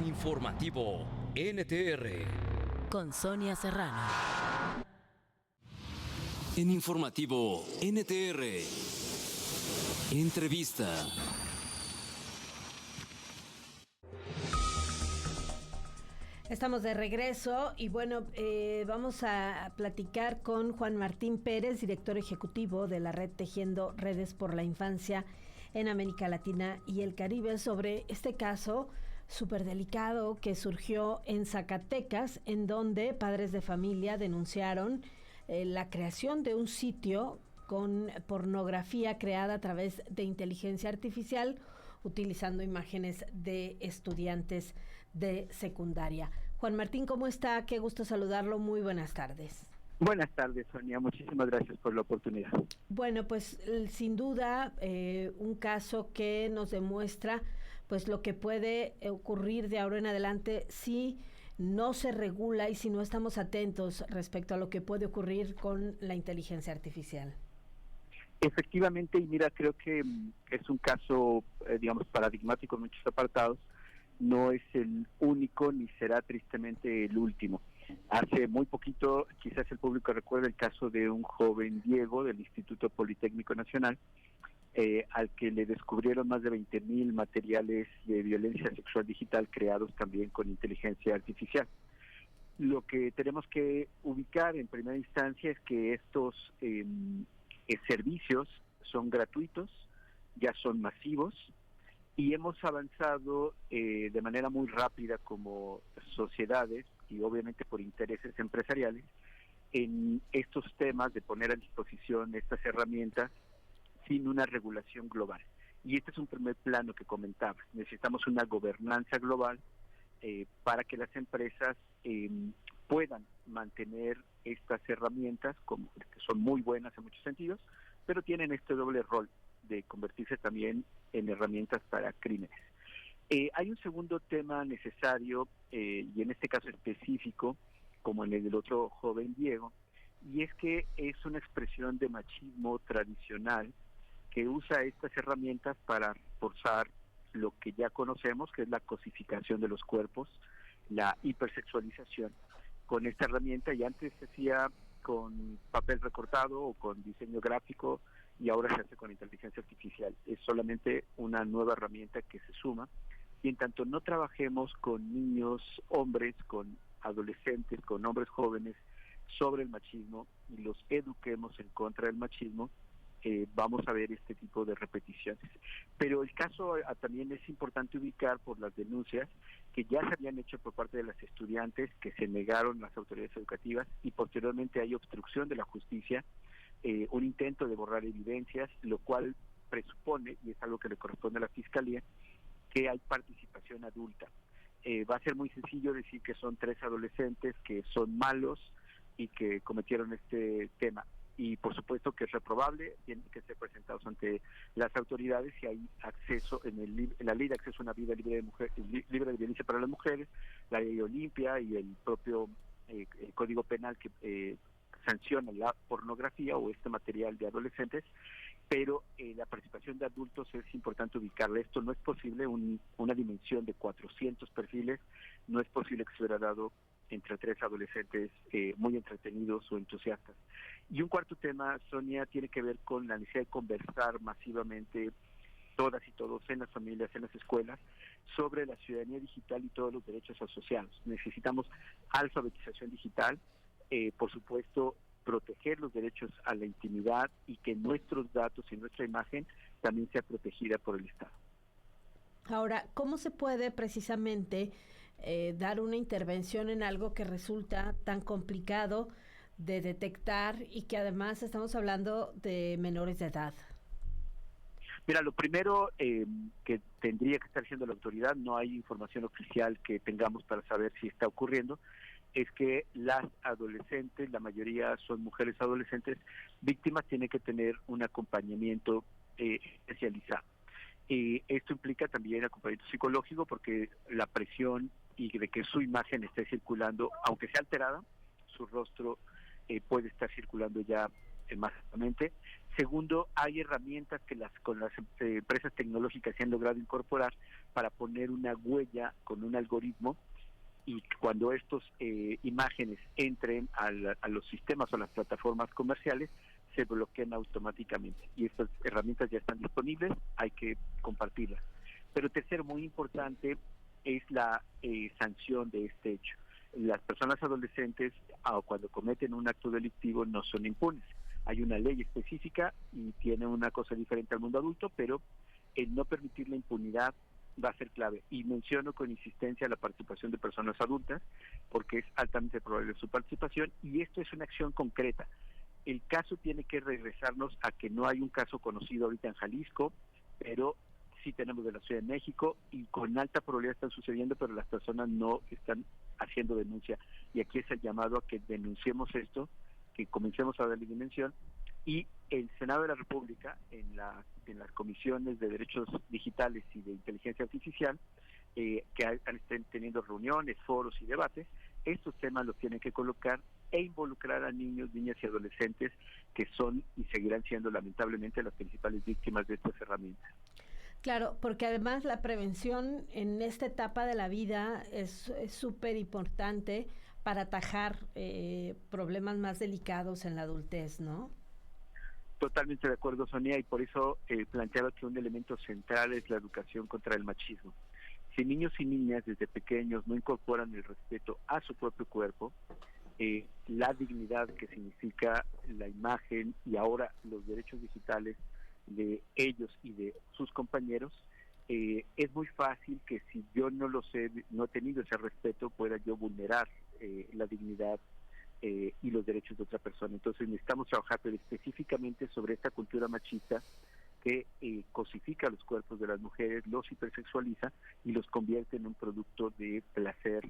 Informativo NTR con Sonia Serrano. En Informativo NTR, entrevista. Estamos de regreso y bueno, vamos a platicar con Juan Martín Pérez, director ejecutivo de la red Tejiendo Redes por la Infancia en América Latina y el Caribe, sobre este caso súper delicado que surgió en Zacatecas, en donde padres de familia denunciaron la creación de un sitio con pornografía creada a través de inteligencia artificial, utilizando imágenes de estudiantes de secundaria. Juan Martín, ¿cómo está? Qué gusto saludarlo. Muy buenas tardes. Buenas tardes, Sonia. Muchísimas gracias por la oportunidad. Bueno, pues sin duda un caso que nos demuestra pues lo que puede ocurrir de ahora en adelante si no se regula y si no estamos atentos respecto a lo que puede ocurrir con la inteligencia artificial. Efectivamente, y mira, creo que es un caso, paradigmático en muchos apartados. No es el único ni será tristemente el último. Hace muy poquito, quizás el público recuerde el caso de un joven Diego del Instituto Politécnico Nacional, al que le descubrieron más de 20,000 materiales de violencia sexual digital creados también con inteligencia artificial. Lo que tenemos que ubicar en primera instancia es que estos servicios son gratuitos, ya son masivos, y hemos avanzado de manera muy rápida como sociedades y obviamente por intereses empresariales en estos temas de poner a disposición estas herramientas sin una regulación global. Y este es un primer plano que comentaba. Necesitamos una gobernanza global para que las empresas puedan mantener estas herramientas, que son muy buenas en muchos sentidos, pero tienen este doble rol de convertirse también en herramientas para crímenes. Hay un segundo tema necesario, y en este caso específico, como en el del otro joven Diego, y es que es una expresión de machismo tradicional que usa estas herramientas para reforzar lo que ya conocemos, que es la cosificación de los cuerpos, la hipersexualización, con esta herramienta, y antes se hacía con papel recortado o con diseño gráfico, y ahora se hace con inteligencia artificial. Es solamente una nueva herramienta que se suma, y en tanto no trabajemos con niños, hombres, con adolescentes, con hombres jóvenes sobre el machismo y los eduquemos en contra del machismo, vamos a ver este tipo de repeticiones. Pero el caso también es importante ubicar por las denuncias que ya se habían hecho por parte de las estudiantes, que se negaron las autoridades educativas, y posteriormente hay obstrucción de la justicia, un intento de borrar evidencias, lo cual presupone, y es algo que le corresponde a la Fiscalía, que hay participación adulta. Va a ser muy sencillo decir que son 3 adolescentes que son malos y que cometieron este tema. Y por supuesto que es reprobable, tienen que ser presentados ante las autoridades si hay acceso en la ley de acceso a una vida libre de violencia para las mujeres, la ley Olimpia y el propio el Código Penal que sanciona la pornografía o este material de adolescentes, pero la participación de adultos es importante ubicarla. Esto no es posible, una dimensión de 400 perfiles, no es posible que se hubiera dado entre 3 adolescentes muy entretenidos o entusiastas. Y un cuarto tema, Sonia, tiene que ver con la necesidad de conversar masivamente todas y todos en las familias, en las escuelas, sobre la ciudadanía digital y todos los derechos asociados. Necesitamos alfabetización digital, por supuesto, proteger los derechos a la intimidad y que nuestros datos y nuestra imagen también sea protegida por el Estado. Ahora, ¿cómo se puede precisamente dar una intervención en algo que resulta tan complicado de detectar y que además estamos hablando de menores de edad? Mira, lo primero que tendría que estar haciendo la autoridad, no hay información oficial que tengamos para saber si está ocurriendo, es que las adolescentes, la mayoría son mujeres adolescentes, víctimas, tienen que tener un acompañamiento especializado. Esto implica también acompañamiento psicológico, porque la presión y de que su imagen esté circulando, aunque sea alterada, su rostro puede estar circulando ya masivamente. Segundo, hay herramientas que con las empresas tecnológicas se han logrado incorporar para poner una huella con un algoritmo, y cuando estas imágenes entren a los sistemas o las plataformas comerciales, se bloquean automáticamente. Y estas herramientas ya están disponibles, hay que compartirlas. Pero tercero, muy importante, es la sanción de este hecho. Las personas adolescentes, cuando cometen un acto delictivo, no son impunes. Hay una ley específica y tiene una cosa diferente al mundo adulto, pero el no permitir la impunidad va a ser clave. Y menciono con insistencia la participación de personas adultas, porque es altamente probable su participación, y esto es una acción concreta. El caso tiene que regresarnos a que no hay un caso conocido ahorita en Jalisco, pero sí tenemos de la Ciudad de México, y con alta probabilidad están sucediendo, pero las personas no están haciendo denuncia. Y aquí es el llamado a que denunciemos esto, que comencemos a darle dimensión, y el Senado de la República, en las comisiones de derechos digitales y de inteligencia artificial, que estén teniendo reuniones, foros y debates, estos temas los tienen que colocar e involucrar a niños, niñas y adolescentes, que son y seguirán siendo lamentablemente las principales víctimas de estas herramientas. Claro, porque además la prevención en esta etapa de la vida es súper importante para atajar problemas más delicados en la adultez, ¿no? Totalmente de acuerdo, Sonia, y por eso planteaba que un elemento central es la educación contra el machismo. Si niños y niñas desde pequeños no incorporan el respeto a su propio cuerpo, la dignidad que significa la imagen y ahora los derechos digitales de ellos y de sus compañeros, es muy fácil que si yo no he tenido ese respeto, pueda yo vulnerar la dignidad y los derechos de otra persona. Entonces necesitamos trabajar, pero específicamente sobre esta cultura machista que cosifica los cuerpos de las mujeres, los hipersexualiza y los convierte en un producto de placer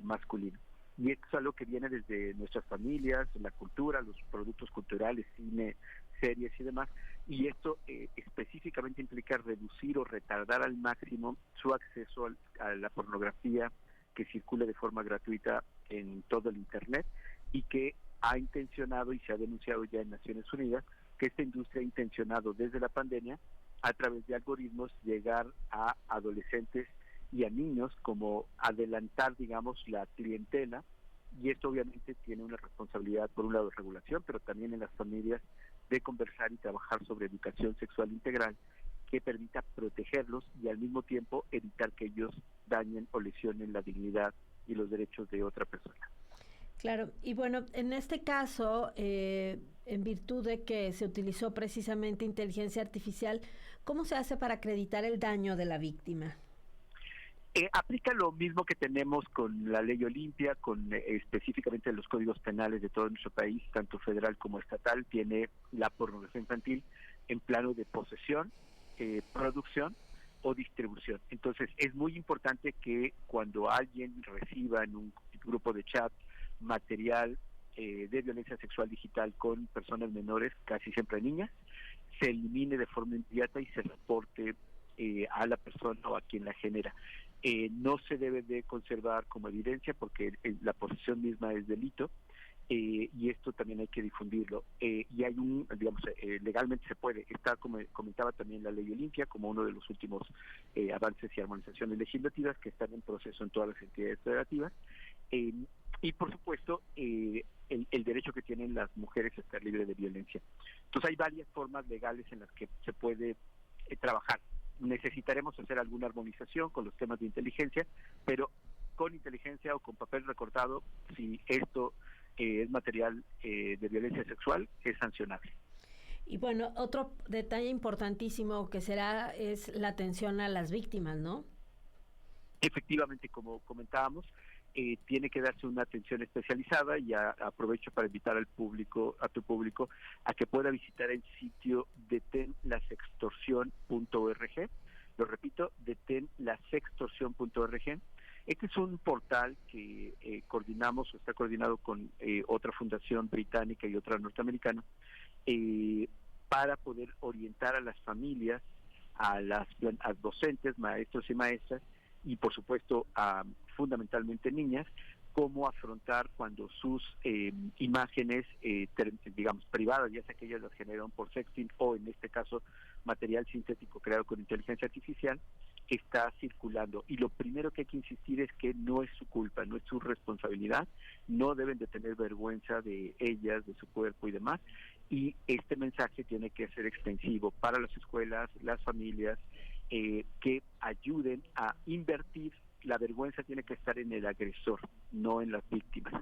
masculino. Y esto es algo que viene desde nuestras familias, la cultura, los productos culturales, cine, series y demás, y esto específicamente implica reducir o retardar al máximo su acceso a la pornografía que circula de forma gratuita en todo el Internet, y que ha intencionado y se ha denunciado ya en Naciones Unidas que esta industria ha intencionado desde la pandemia, a través de algoritmos, llegar a adolescentes y a niños, como adelantar, digamos, la clientela, y esto obviamente tiene una responsabilidad, por un lado, de regulación, pero también en las familias, de conversar y trabajar sobre educación sexual integral que permita protegerlos y al mismo tiempo evitar que ellos dañen o lesionen la dignidad y los derechos de otra persona. Claro, y bueno, en este caso, en virtud de que se utilizó precisamente inteligencia artificial, ¿cómo se hace para acreditar el daño de la víctima? Aplica lo mismo que tenemos con la ley Olimpia, con específicamente los códigos penales de todo nuestro país, tanto federal como estatal. Tiene la pornografía infantil en plano de posesión, producción o distribución. Entonces es muy importante que cuando alguien reciba en un grupo de chat material de violencia sexual digital con personas menores, casi siempre niñas, se elimine de forma inmediata y se reporte a la persona o a quien la genera. No se debe de conservar como evidencia porque la posesión misma es delito, y esto también hay que difundirlo. Y hay legalmente se puede. Está, como comentaba también, la ley Olimpia como uno de los últimos avances y armonizaciones legislativas que están en proceso en todas las entidades federativas. Y por supuesto, el derecho que tienen las mujeres a estar libres de violencia. Entonces hay varias formas legales en las que se puede trabajar. Necesitaremos hacer alguna armonización con los temas de inteligencia, pero con inteligencia o con papel recortado, si esto es material de violencia sexual, es sancionable. Y bueno, otro detalle importantísimo que es la atención a las víctimas, ¿no? Efectivamente, como comentábamos, tiene que darse una atención especializada, y aprovecho para invitar a tu público a que pueda visitar el sitio detenlasextorsión.org. Lo repito, detenlasextorsión.org. Este es un portal que coordinamos o está coordinado con otra fundación británica y otra norteamericana, para poder orientar a las familias, a docentes, maestros y maestras, y por supuesto a fundamentalmente niñas, cómo afrontar cuando sus imágenes, digamos, privadas, ya sea que ellas las generaron por sexting o en este caso material sintético creado con inteligencia artificial, está circulando. Y lo primero que hay que insistir es que no es su culpa, no es su responsabilidad, no deben de tener vergüenza de ellas, de su cuerpo y demás. Y este mensaje tiene que ser extensivo para las escuelas, las familias, que ayuden a invertir. La vergüenza tiene que estar en el agresor, no en las víctimas.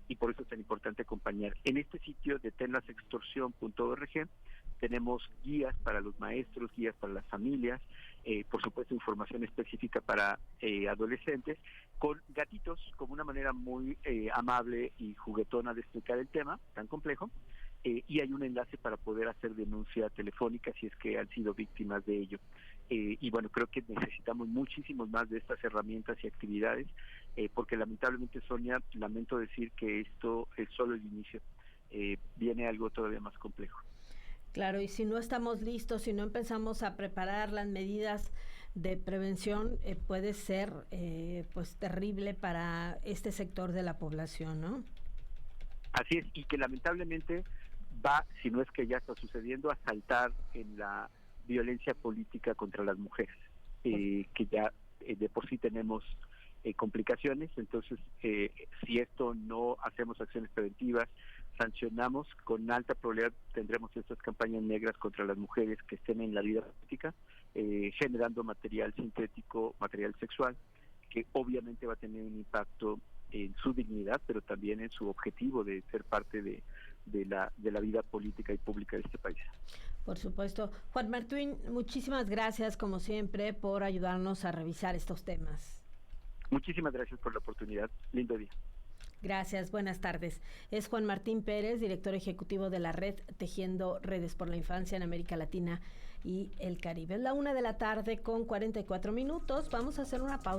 Y por eso es tan importante acompañar. En este sitio detenlasextorsión.org tenemos guías para los maestros, guías para las familias, por supuesto información específica para adolescentes, con gatitos, como una manera muy amable y juguetona de explicar el tema tan complejo. Y hay un enlace para poder hacer denuncia telefónica si es que han sido víctimas de ello. Y bueno, creo que necesitamos muchísimos más de estas herramientas y actividades, porque lamentablemente, Sonia, lamento decir que esto es solo el inicio. Viene algo todavía más complejo. Claro, y si no estamos listos, si no empezamos a preparar las medidas de prevención, puede ser pues terrible para este sector de la población, ¿no? Así es, y que lamentablemente va, si no es que ya está sucediendo, a saltar en la violencia política contra las mujeres, que ya de por sí tenemos complicaciones. Entonces, si esto no hacemos acciones preventivas, sancionamos, con alta probabilidad tendremos estas campañas negras contra las mujeres que estén en la vida política, generando material sintético, material sexual, que obviamente va a tener un impacto en su dignidad, pero también en su objetivo de ser parte de la vida política y pública de este país. Por supuesto. Juan Martín, muchísimas gracias, como siempre, por ayudarnos a revisar estos temas. Muchísimas gracias por la oportunidad. Lindo día. Gracias, buenas tardes. Es Juan Martín Pérez, director ejecutivo de la red Tejiendo Redes por la Infancia en América Latina y el Caribe. Es la 1:44 p.m. Vamos a hacer una pausa.